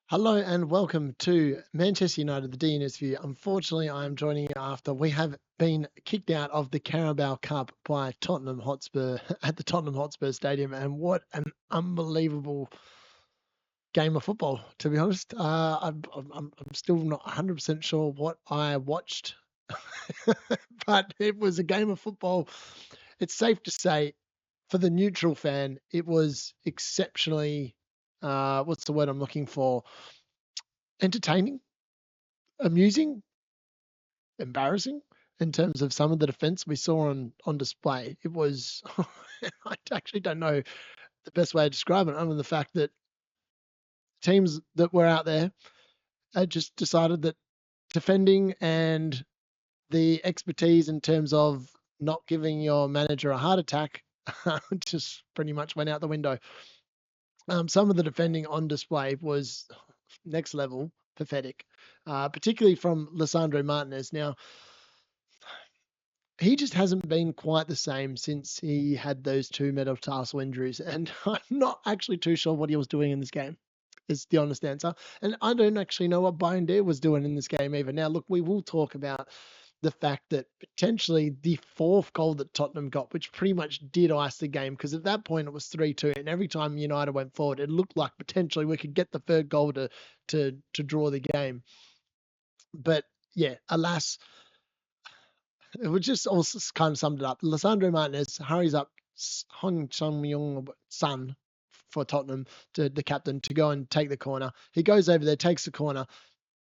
Hello and welcome to Manchester United, the DNS View. Unfortunately, I am joining you after we have been kicked out of the Carabao Cup by Tottenham Hotspur at the Tottenham Hotspur Stadium. And what an unbelievable game of football, to be honest. I'm still not 100% sure what I watched, but it was a game of football. It's safe to say, for the neutral fan, it was exceptionally, what's the word I'm looking for? Entertaining, amusing, embarrassing in terms of some of the defense we saw on display. It was I actually don't know the best way to describe it, other than the fact that teams that were out there had just decided that defending and the expertise in terms of not giving your manager a heart attack just pretty much went out the window. Some of the defending on display was next level pathetic, particularly from Lisandro Martinez. Now, he just hasn't been quite the same since he had those two metatarsal injuries, and I'm not actually too sure what he was doing in this game. Is the honest answer, and I don't actually know what Binder was doing in this game either. Now, look, we will talk about the fact that potentially the fourth goal that Tottenham got, which pretty much did ice the game, because at that point it was 3-2, and every time United went forward, it looked like potentially we could get the third goal to draw the game. But yeah, alas, it was just also kind of summed it up. Lisandro Martinez hurries up Hong Chung-Myung son for Tottenham, to the captain, to go and take the corner. He goes over there, takes the corner.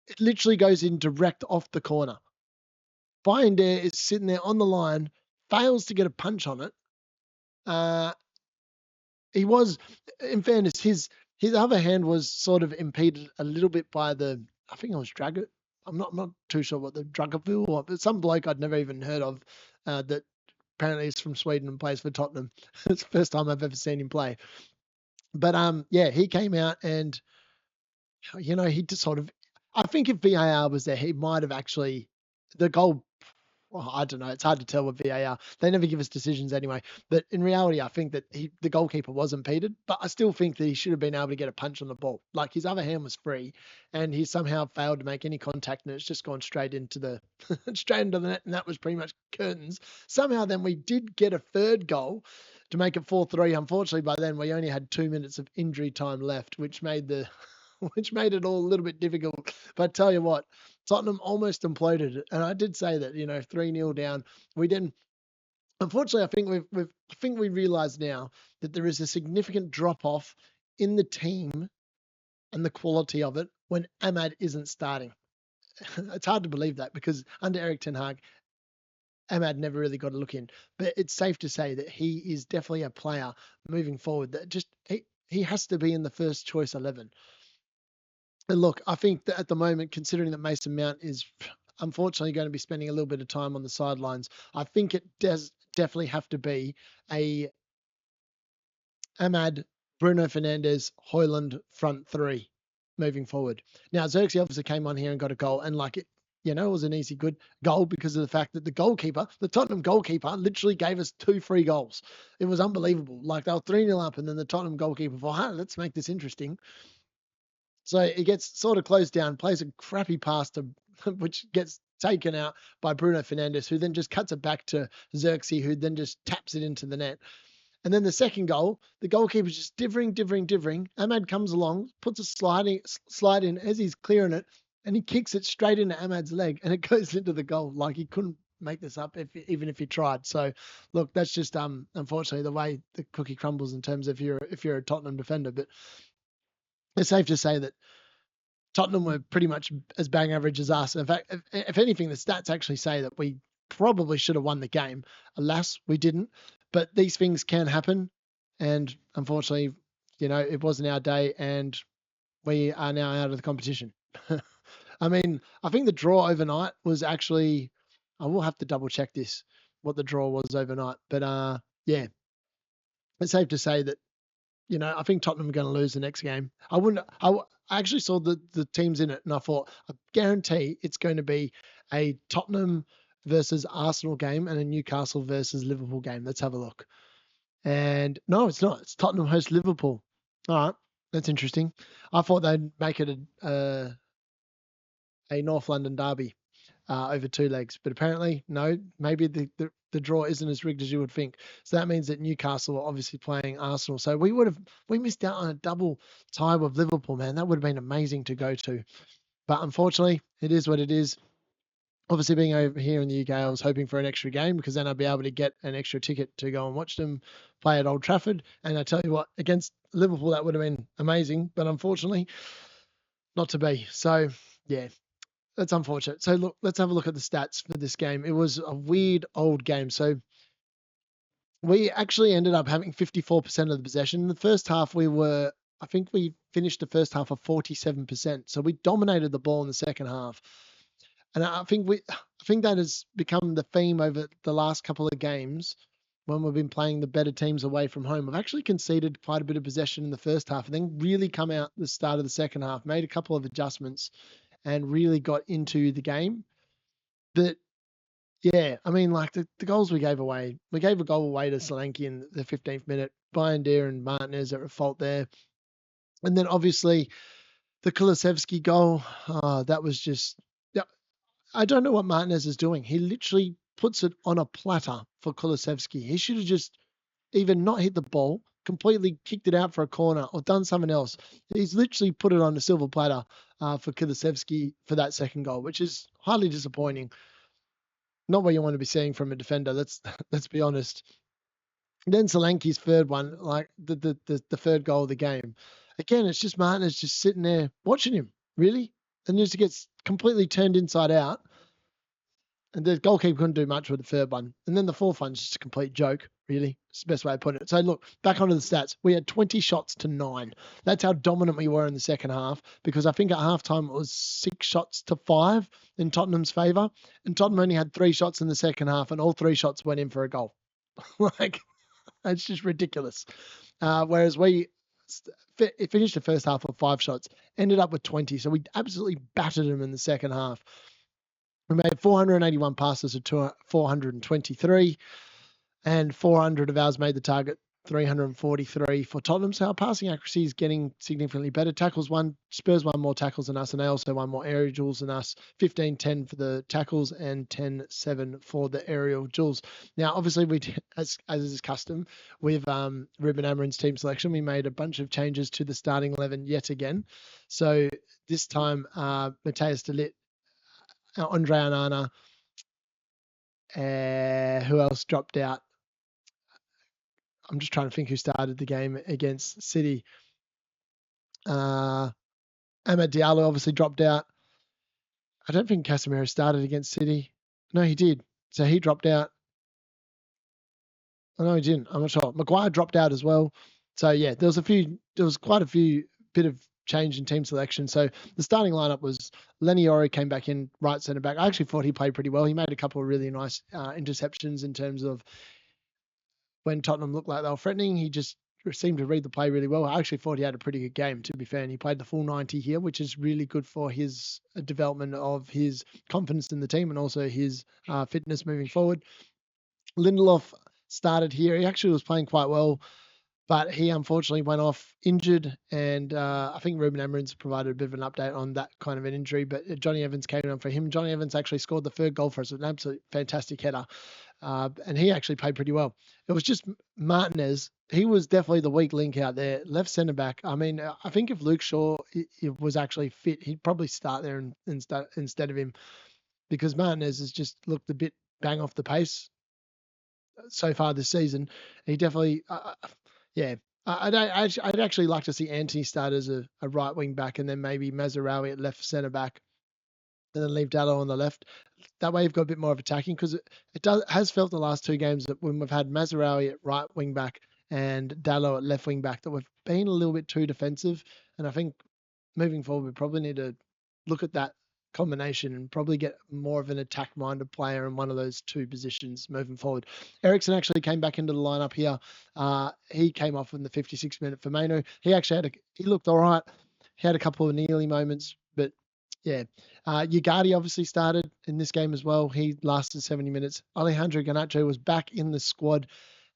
It literally goes in direct off the corner. Binder is sitting there on the line, fails to get a punch on it. He was, in fairness, his other hand was sort of impeded a little bit by I think it was Dragut. I'm not too sure what the Dragaville or, but some bloke I'd never even heard of, that apparently is from Sweden and plays for Tottenham. It's the first time I've ever seen him play. But yeah, he came out and he just sort of, I think if VAR was there, he might have actually, the goal, well, I don't know. It's hard to tell with VAR. They never give us decisions anyway. But in reality, I think that the goalkeeper was impeded. But I still think that he should have been able to get a punch on the ball. Like, his other hand was free, and he somehow failed to make any contact, and it's just gone straight into the net, and that was pretty much curtains. Somehow, then we did get a third goal to make it 4-3. Unfortunately, by then we only had 2 minutes of injury time left, which made it all a little bit difficult. But tell you what, Tottenham almost imploded, and I did say that 3-0 down. We didn't. Unfortunately, I think we realise now that there is a significant drop off in the team and the quality of it when Ahmad isn't starting. It's hard to believe that, because under Eric Ten Hag, Ahmad never really got a look in. But it's safe to say that he is definitely a player moving forward that just he has to be in the first choice 11. And look, I think that at the moment, considering that Mason Mount is unfortunately going to be spending a little bit of time on the sidelines, I think it does definitely have to be a Ahmad, Bruno Fernandes, Højlund front three moving forward. Now, Xerxes obviously came on here and got a goal, and it was an easy, good goal because of the fact that the Tottenham goalkeeper, literally gave us 2 free goals. It was unbelievable. Like, they were 3-0 up, and then the Tottenham goalkeeper thought, hey, let's make this interesting. So it gets sort of closed down, plays a crappy pass which gets taken out by Bruno Fernandes, who then just cuts it back to Xerxes, who then just taps it into the net. And then the second goal, the goalkeeper's just divering. Ahmad comes along, puts a slide in as he's clearing it, and he kicks it straight into Ahmad's leg, and it goes into the goal. Like, he couldn't make this up even if he tried. So look, that's just unfortunately the way the cookie crumbles in terms of if you're a Tottenham defender. But it's safe to say that Tottenham were pretty much as bang average as us. In fact, if anything, the stats actually say that we probably should have won the game. Alas, we didn't. But these things can happen. And unfortunately, it wasn't our day, and we are now out of the competition. I mean, I think the draw overnight was actually, I will have to double check what the draw was overnight. But yeah, it's safe to say that I think Tottenham are going to lose the next game. I actually saw the teams in it, and I thought, I guarantee it's going to be a Tottenham versus Arsenal game and a Newcastle versus Liverpool game. Let's have a look. And no, it's not. It's Tottenham host Liverpool. All right. That's interesting. I thought they'd make it a North London derby over 2 legs, but apparently no. Maybe the draw isn't as rigged as you would think. So that means that Newcastle are obviously playing Arsenal. So we missed out on a double tie with Liverpool, man. That would have been amazing to go to. But unfortunately, it is what it is. Obviously, being over here in the UK, I was hoping for an extra game because then I'd be able to get an extra ticket to go and watch them play at Old Trafford. And I tell you what, against Liverpool, that would have been amazing. But unfortunately, not to be. So, yeah, that's unfortunate. So, look, let's have a look at the stats for this game. It was a weird old game. So, we actually ended up having 54% of the possession. In the first half, I think we finished the first half of 47%. So, we dominated the ball in the second half. And I think that has become the theme over the last couple of games when we've been playing the better teams away from home. We've actually conceded quite a bit of possession in the first half and then really come out the start of the second half, made a couple of adjustments and really got into the game. But yeah, I mean, like the goals we gave away, we gave a goal away to Solanke in the 15th minute. Bayern and Martinez are at fault there. And then obviously the Kulusevski goal, that was just, yeah, I don't know what Martinez is doing. He literally puts it on a platter for Kulusevski. He should have just either not hit the ball, completely kicked it out for a corner, or done something else. He's literally put it on a silver platter for Kulusevski for that second goal, which is highly disappointing. Not what you want to be seeing from a defender. Let's be honest. Then Solanke's third one, like the third goal of the game. Again, it's just Martinez just sitting there watching him, really, and just gets completely turned inside out. And the goalkeeper couldn't do much with the third one. And then the fourth one's just a complete joke, really. It's the best way of putting it. So look, back onto the stats. We had 20 shots to 9. That's how dominant we were in the second half, because I think at halftime it was 6 shots to 5 in Tottenham's favour. And Tottenham only had 3 shots in the second half, and all 3 shots went in for a goal. Like, it's just ridiculous. Whereas we finished the first half with 5 shots, ended up with 20. So we absolutely battered them in the second half. We made 481 passes to 423, and 400 of ours made the target, 343 for Tottenham. So our passing accuracy is getting significantly better. Spurs won more tackles than us, and they also won more aerial duels than us. 15-10 for the tackles and 10-7 for the aerial duels. Now, obviously, as is custom, with Ruben Amorim's team selection, we made a bunch of changes to the starting 11 yet again. So this time, Matthias de Ligt, Andre Onana, who else dropped out? I'm just trying to think who started the game against City. Amad Diallo obviously dropped out. I don't think Casemiro started against City. No, he did. So he dropped out. Oh, no, he didn't. I'm not sure. Maguire dropped out as well. So yeah, there was quite a few bit of change in team selection. So the starting lineup was Lenny Ori came back in right centre back. I actually thought he played pretty well. He made a couple of really nice interceptions in terms of when Tottenham looked like they were threatening. He just seemed to read the play really well. I actually thought he had a pretty good game, to be fair, and he played the full 90 here, which is really good for his development of his confidence in the team and also his fitness moving forward. Lindelof started here. He actually was playing quite well, but he unfortunately went off injured, and I think Ruben Amorim's provided a bit of an update on that kind of an injury, but Johnny Evans came on for him. Johnny Evans actually scored the third goal for us, an absolute fantastic header, and he actually played pretty well. It was just Martinez. He was definitely the weak link out there, left centre back. I mean, I think if Luke Shaw was actually fit, he'd probably start there instead of him, because Martinez has just looked a bit bang off the pace so far this season. He definitely, yeah. I'd actually like to see Anthony start as a right wing back, and then maybe Mazraoui at left centre back, and then leave Dallo on the left. That way you've got a bit more of attacking, because it has felt the last 2 games that when we've had Mazraoui at right wing back and Dallo at left wing back, that we've been a little bit too defensive. And I think moving forward, we probably need to look at that combination and probably get more of an attack-minded player in one of those 2 positions moving forward. Eriksen actually came back into the lineup here. He came off in the 56th minute for Manu. He actually he looked all right. He had a couple of nearly moments, but yeah. Ugarte obviously started in this game as well. He lasted 70 minutes. Alejandro Garnacho was back in the squad,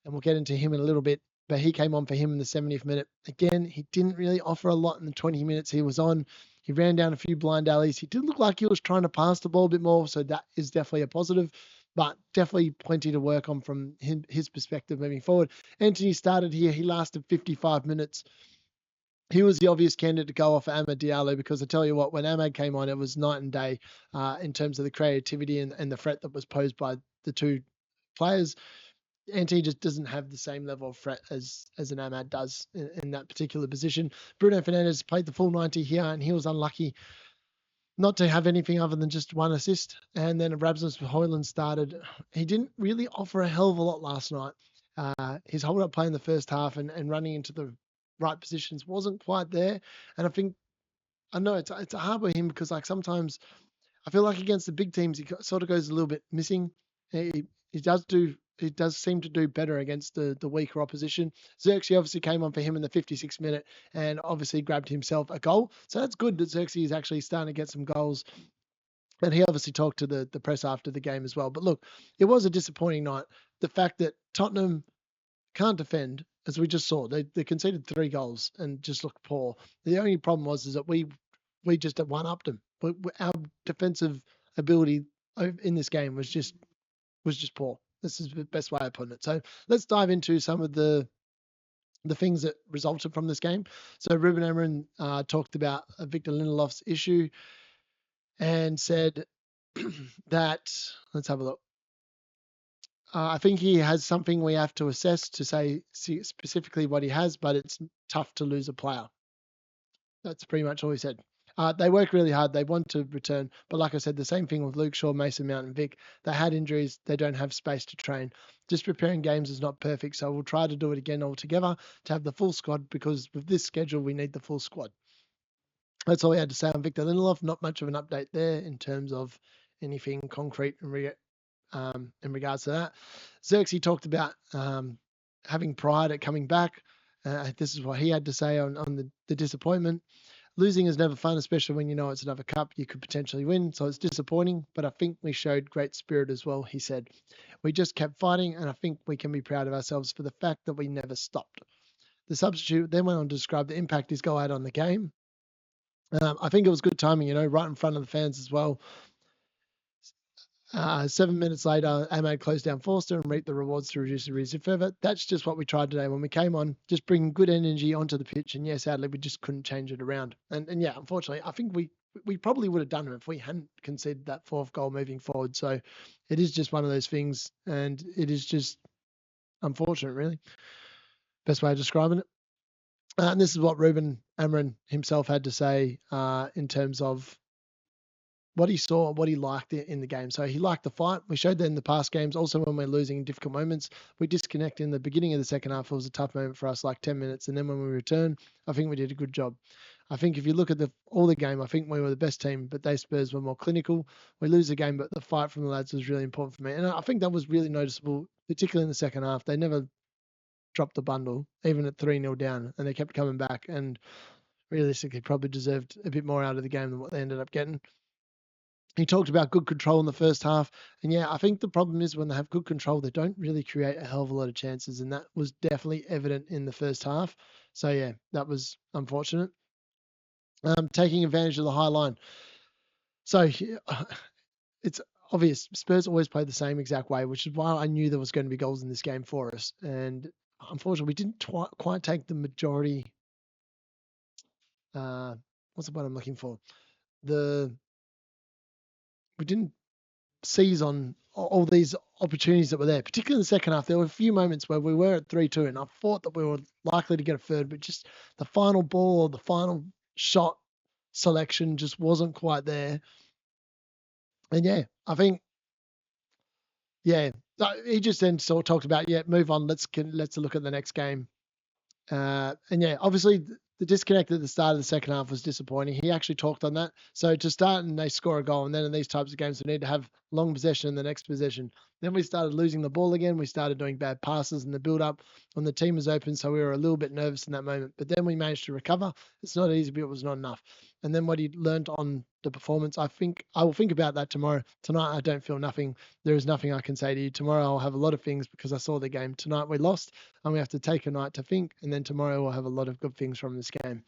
and we'll get into him in a little bit. but he came on for him in the 70th minute. Again, he didn't really offer a lot in the 20 minutes he was on. He ran down a few blind alleys. He did look like he was trying to pass the ball a bit more, so that is definitely a positive, but definitely plenty to work on from his perspective moving forward. Anthony started here. He lasted 55 minutes. He was the obvious candidate to go off Amad Diallo because I tell you what, when Amad came on, it was night and day in terms of the creativity and the threat that was posed by the two players. Anthony just doesn't have the same level of threat as an Amad does in that particular position. Bruno Fernandes played the full 90 here, and he was unlucky not to have anything other than just one assist. And then Rasmus Højlund started. He didn't really offer a hell of a lot last night. His hold-up play in the first half and running into the right positions wasn't quite there. And I know it's hard with him because like sometimes I feel like against the big teams, he sort of goes a little bit missing. He does seem to do better against the weaker opposition. Xerxes obviously came on for him in the 56th minute and obviously grabbed himself a goal. So that's good that Xerxes is actually starting to get some goals. And he obviously talked to the press after the game as well. But look, it was a disappointing night. The fact that Tottenham can't defend, as we just saw, they conceded 3 goals and just looked poor. The only problem was that we just one-upped them. Our defensive ability in this game was just poor. This is the best way of putting it. So let's dive into some of the things that resulted from this game. So Ruben Amorim talked about Victor Lindelof's issue and said that, let's have a look. I think he has something we have to assess to see specifically what he has, but it's tough to lose a player. That's pretty much all he said. They work really hard. They want to return. But like I said, the same thing with Luke Shaw, Mason Mount, and Vic. They had injuries. They don't have space to train. Just preparing games is not perfect. So we'll try to do it again all together to have the full squad because with this schedule, we need the full squad. That's all we had to say on Victor Lindelof. Not much of an update there in terms of anything concrete in regards to that. Xerxes talked about having pride at coming back. This is what he had to say on the disappointment. Losing is never fun, especially when you know it's another cup you could potentially win. So it's disappointing, but I think we showed great spirit as well, he said. We just kept fighting, and I think we can be proud of ourselves for the fact that we never stopped. The substitute then went on to describe the impact his goal had on the game. I think it was good timing, right in front of the fans as well. 7 minutes later, Amad closed down Forster and reaped the rewards to reduce the risk further. That's just what we tried today when we came on, just bringing good energy onto the pitch. And yes, sadly, we just couldn't change it around. And yeah, unfortunately, I think we probably would have done it if we hadn't conceded that 4th goal moving forward. So it is just one of those things, and it is just unfortunate, really. Best way of describing it. And this is what Ruben Amorim himself had to say in terms of what he saw, what he liked in the game. So he liked the fight. We showed that in the past games. Also, when we're losing in difficult moments, we disconnect in the beginning of the second half. It was a tough moment for us, like 10 minutes. And then when we return, I think we did a good job. I think if you look at all the game, I think we were the best team, but they Spurs were more clinical. We lose the game, but the fight from the lads was really important for me. And I think that was really noticeable, particularly in the second half. They never dropped the bundle, even at 3-0 down, and they kept coming back and realistically probably deserved a bit more out of the game than what they ended up getting. He talked about good control in the first half. And yeah, I think the problem is when they have good control, they don't really create a hell of a lot of chances. And that was definitely evident in the first half. So yeah, that was unfortunate. Taking advantage of the high line. So it's obvious Spurs always play the same exact way, which is why I knew there was going to be goals in this game for us. And unfortunately, we didn't quite take the majority. What's the word I'm looking for? We didn't seize on all these opportunities that were there, particularly in the second half. There were a few moments where we were at 3-2, and I thought that we were likely to get a third, but just the final ball or the final shot selection just wasn't quite there. And yeah, I think, yeah, he just then sort of talked about, move on. Let's look at the next game. And yeah, obviously the disconnect at the start of the second half was disappointing. He actually talked on that. So to start and they score a goal, and then in these types of games, we need to have long possession in the next possession. Then we started losing the ball again. We started doing bad passes in the build-up when the team was open, so we were a little bit nervous in that moment. But then we managed to recover. It's not easy, but it was not enough. and then what he learned on the performance. I think I will think about that tomorrow. Tonight, I don't feel nothing. There is nothing I can say to you. Tomorrow, I'll have a lot of things because I saw the game. Tonight, we lost, and we have to take a night to think, and then tomorrow, we'll have a lot of good things from this game.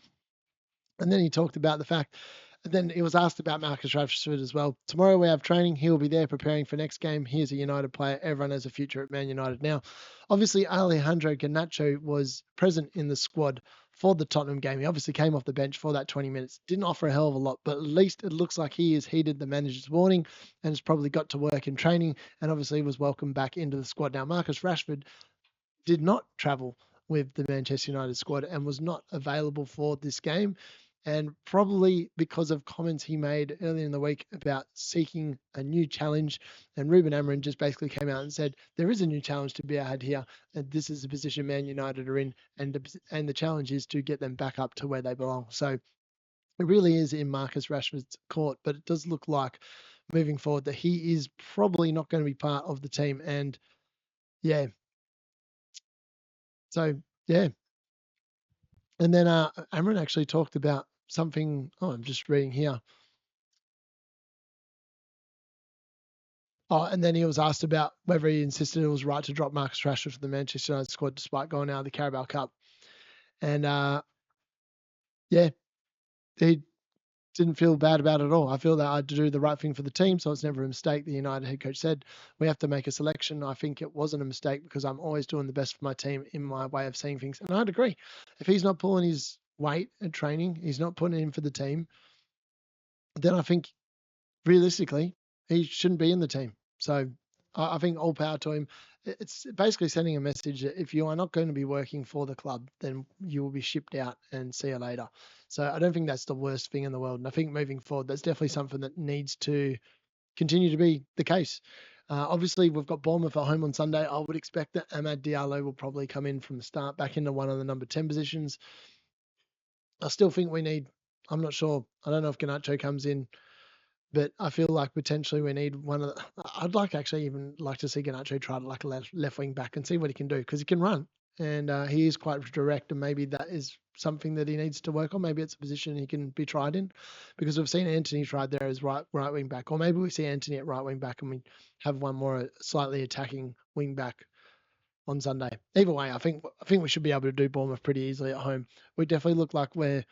And then he talked about the fact, and then he was asked about Marcus Rashford as well. Tomorrow we have training. He will be there preparing for next game. He is a United player. Everyone has a future at Man United now. Obviously, Alejandro Garnacho was present in the squad for the Tottenham game. He obviously came off the bench for that 20 minutes. Didn't offer a hell of a lot, but at least it looks like he has heeded the manager's warning and has probably got to work in training and obviously was welcomed back into the squad. Now, Marcus Rashford did not travel with the Manchester United squad and was not available for this game. And probably because of comments he made earlier in the week about seeking a new challenge. And Ruben Amorim just basically came out and said, there is a new challenge to be had here. And this is the position Man United are in. And the challenge is to get them back up to where they belong. So it really is in Marcus Rashford's court. But it does look like moving forward that he is probably not going to be part of the team. And yeah. So, yeah. And then Amron actually talked about something. Oh, I'm just reading here. Oh, and then he was asked about whether he insisted it was right to drop Marcus Rashford for the Manchester United squad despite going out of the Carabao Cup. And yeah, he didn't feel bad about it at all. I feel that I had to do the right thing for the team, so it's never a mistake. The United head coach said we have to make a selection. I think it wasn't a mistake because I'm always doing the best for my team in my way of seeing things. And I'd agree. If he's not pulling his weight at training, he's not putting it in for the team, then I think realistically, he shouldn't be in the team. So I think all power to him. It's basically sending a message that if you are not going to be working for the club, then you will be shipped out and see you later. So I don't think that's the worst thing in the world. And I think moving forward, that's definitely something that needs to continue to be the case. Obviously, we've got Bournemouth at home on Sunday. I would expect that Amad Diallo will probably come in from the start back into one of the number 10 positions. I still think we need, I'm not sure. I don't know if Garnacho comes in. But I feel like potentially we need one of the, I'd like actually even like to see Garnacho try to like a left wing back and see what he can do because he can run and he is quite direct and maybe that is something that he needs to work on. Maybe it's a position he can be tried in because we've seen Anthony tried there as right wing back, or maybe we see Anthony at right wing back and we have one more slightly attacking wing back on Sunday. Either way, I think we should be able to do Bournemouth pretty easily at home. We definitely look like we're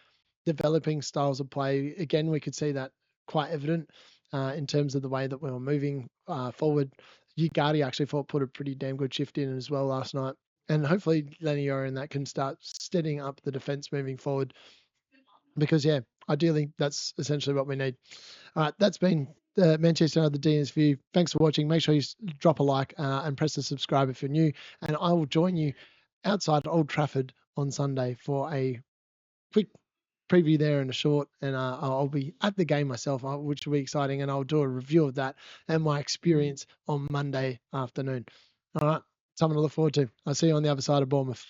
developing styles of play. Again, we could see that quite evident in terms of the way that we were moving forward. Ugarte actually put a pretty damn good shift in as well last night. And hopefully Lenior and that can start steadying up the defence moving forward. Because, yeah, ideally that's essentially what we need. All right, that's been Manchester United, the DNS View. Thanks for watching. Make sure you drop a like and press the subscribe if you're new. And I will join you outside Old Trafford on Sunday for a quick preview there in a short, and I'll be at the game myself, which will be exciting, and I'll do a review of that and my experience on Monday afternoon. All right, something to look forward to. I'll see you on the other side of Bournemouth.